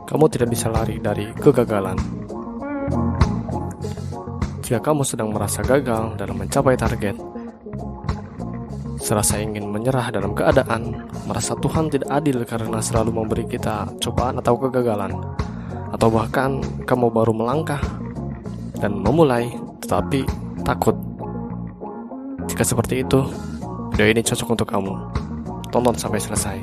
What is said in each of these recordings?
kamu tidak bisa lari dari kegagalan. Jika kamu sedang merasa gagal dalam mencapai target, serasa ingin menyerah dalam keadaan, merasa Tuhan tidak adil karena selalu memberi kita cobaan atau kegagalan, atau bahkan kamu baru melangkah dan memulai tetapi takut. Jika seperti itu, video ini cocok untuk kamu. Tonton sampai selesai.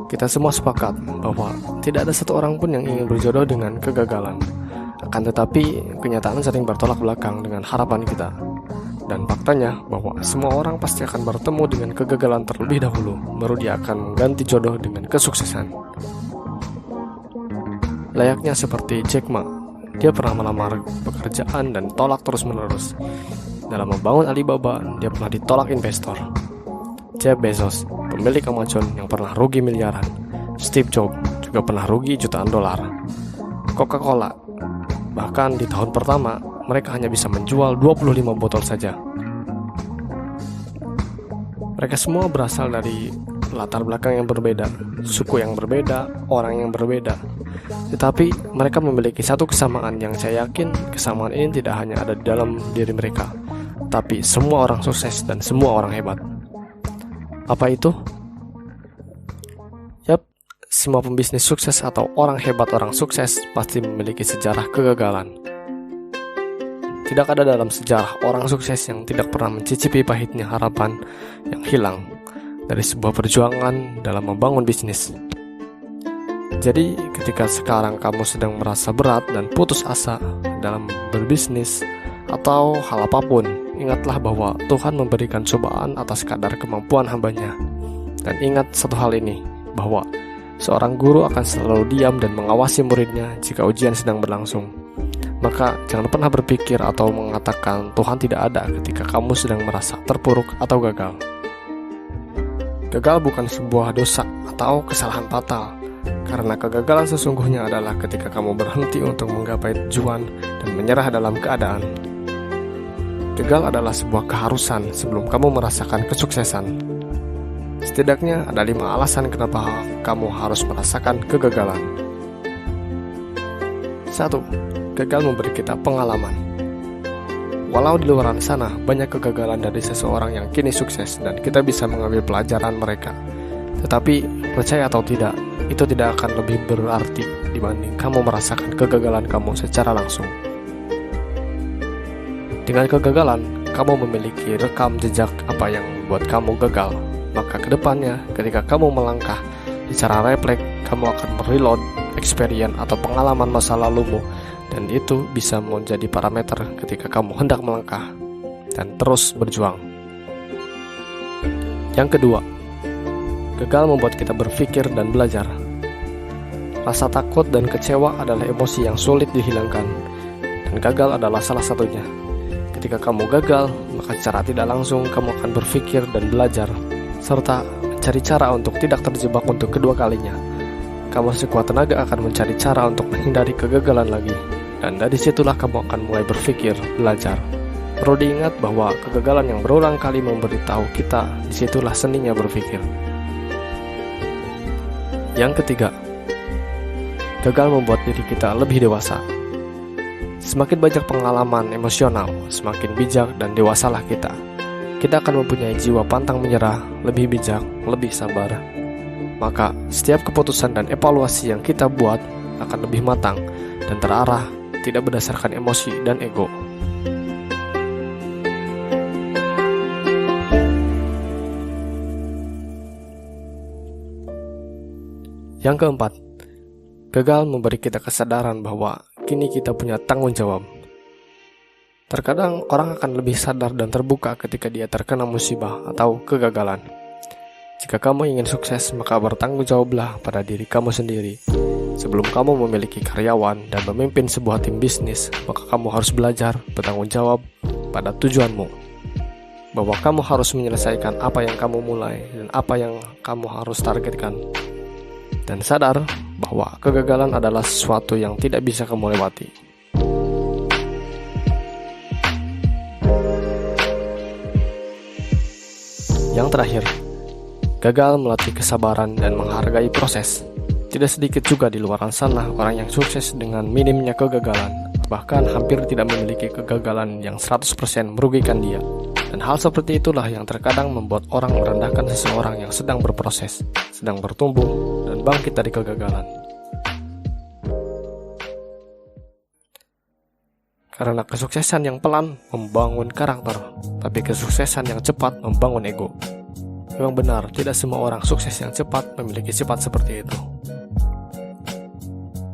Kita semua sepakat bahwa tidak ada satu orang pun yang ingin berjodoh dengan kegagalan. Akan tetapi, kenyataan sering bertolak belakang dengan harapan kita. Dan faktanya bahwa semua orang pasti akan bertemu dengan kegagalan terlebih dahulu, baru dia akan mengganti jodoh dengan kesuksesan. Layaknya seperti Jack Ma, dia pernah melamar pekerjaan dan tolak terus-menerus. Dalam membangun Alibaba, dia pernah ditolak investor. Jeff Bezos, pemilik Amazon yang pernah rugi miliaran. Steve Jobs juga pernah rugi jutaan dolar. Coca-Cola, bahkan di tahun pertama, mereka hanya bisa menjual 25 botol saja. Mereka semua berasal dari latar belakang yang berbeda, suku yang berbeda, orang yang berbeda. Tetapi mereka memiliki satu kesamaan yang saya yakin kesamaan ini tidak hanya ada di dalam diri mereka, tapi semua orang sukses dan semua orang hebat. Apa itu? Yap, semua pembisnis sukses atau orang hebat orang sukses pasti memiliki sejarah kegagalan. Tidak ada dalam sejarah orang sukses yang tidak pernah mencicipi pahitnya harapan yang hilang dari sebuah perjuangan dalam membangun bisnis. Jadi, ketika sekarang kamu sedang merasa berat dan putus asa dalam berbisnis atau hal apapun, ingatlah bahwa Tuhan memberikan cobaan atas kadar kemampuan hambanya. Dan ingat satu hal ini, bahwa seorang guru akan selalu diam dan mengawasi muridnya jika ujian sedang berlangsung. Maka jangan pernah berpikir atau mengatakan Tuhan tidak ada ketika kamu sedang merasa terpuruk atau gagal. Gagal bukan sebuah dosa atau kesalahan fatal, karena kegagalan sesungguhnya adalah ketika kamu berhenti untuk menggapai tujuan dan menyerah dalam keadaan. Gagal adalah sebuah keharusan sebelum kamu merasakan kesuksesan. Setidaknya ada 5 alasan kenapa kamu harus merasakan kegagalan. 1. Gagal memberi kita pengalaman. Walau di luar sana banyak kegagalan dari seseorang yang kini sukses dan kita bisa mengambil pelajaran mereka, tetapi percaya atau tidak, itu tidak akan lebih berarti dibanding kamu merasakan kegagalan kamu secara langsung. Dengan kegagalan, kamu memiliki rekam jejak apa yang membuat kamu gagal. Maka kedepannya, ketika kamu melangkah secara refleks, kamu akan mereload experience atau pengalaman masa lalumu, dan itu bisa menjadi parameter ketika kamu hendak melangkah dan terus berjuang. Yang kedua, gagal membuat kita berpikir dan belajar. Rasa takut dan kecewa adalah emosi yang sulit dihilangkan, dan gagal adalah salah satunya. Ketika kamu gagal, maka secara tidak langsung kamu akan berpikir dan belajar, serta mencari cara untuk tidak terjebak untuk kedua kalinya. Kamu sekuat tenaga akan mencari cara untuk menghindari kegagalan lagi, dan dari situlah kamu akan mulai berpikir, belajar. Perlu diingat bahwa kegagalan yang berulang kali memberitahu kita, disitulah seninya berpikir. Yang ketiga, gagal membuat diri kita lebih dewasa. Semakin banyak pengalaman emosional, semakin bijak dan dewasalah kita. Kita akan mempunyai jiwa pantang menyerah, lebih bijak, lebih sabar. Maka, setiap keputusan dan evaluasi yang kita buat akan lebih matang dan terarah, tidak berdasarkan emosi dan ego. Yang keempat, gagal memberi kita kesadaran bahwa kini kita punya tanggung jawab. Terkadang orang akan lebih sadar dan terbuka ketika dia terkena musibah atau kegagalan. Jika kamu ingin sukses, maka bertanggung jawablah pada diri kamu sendiri. Sebelum kamu memiliki karyawan dan memimpin sebuah tim bisnis, maka kamu harus belajar bertanggung jawab pada tujuanmu. Bahwa kamu harus menyelesaikan apa yang kamu mulai dan apa yang kamu harus targetkan. Dan sadar bahwa kegagalan adalah sesuatu yang tidak bisa kamu lewati. Yang terakhir, gagal melatih kesabaran dan menghargai proses. Tidak sedikit juga di luar sana orang yang sukses dengan minimnya kegagalan, bahkan hampir tidak memiliki kegagalan yang 100% merugikan dia. Dan hal seperti itulah yang terkadang membuat orang merendahkan seseorang yang sedang berproses, sedang bertumbuh, dan bangkit dari kegagalan. Karena kesuksesan yang pelan membangun karakter, tapi kesuksesan yang cepat membangun ego. Memang benar, tidak semua orang sukses yang cepat memiliki sifat seperti itu.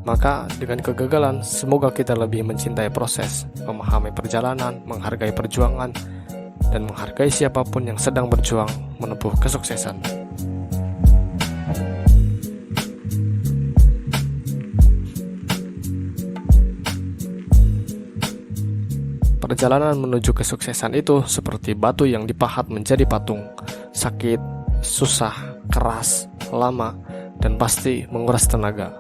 Maka dengan kegagalan, semoga kita lebih mencintai proses, memahami perjalanan, menghargai perjuangan, dan menghargai siapapun yang sedang berjuang menempuh kesuksesan. Perjalanan menuju kesuksesan itu seperti batu yang dipahat menjadi patung. Sakit, susah, keras, lama, dan pasti menguras tenaga.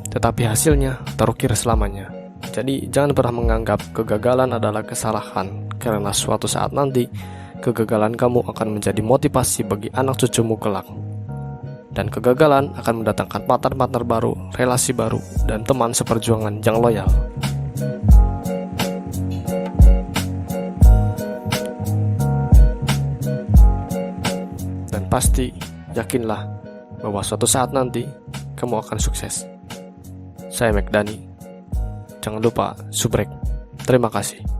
Tetapi hasilnya terukir selamanya. Jadi jangan pernah menganggap kegagalan adalah kesalahan, karena suatu saat nanti kegagalan kamu akan menjadi motivasi bagi anak cucumu kelak. Dan kegagalan akan mendatangkan partner-partner baru, relasi baru, dan teman seperjuangan yang loyal. Dan pasti, yakinlah bahwa suatu saat nanti kamu akan sukses. Saya McDani. Jangan lupa subrek. Terima kasih.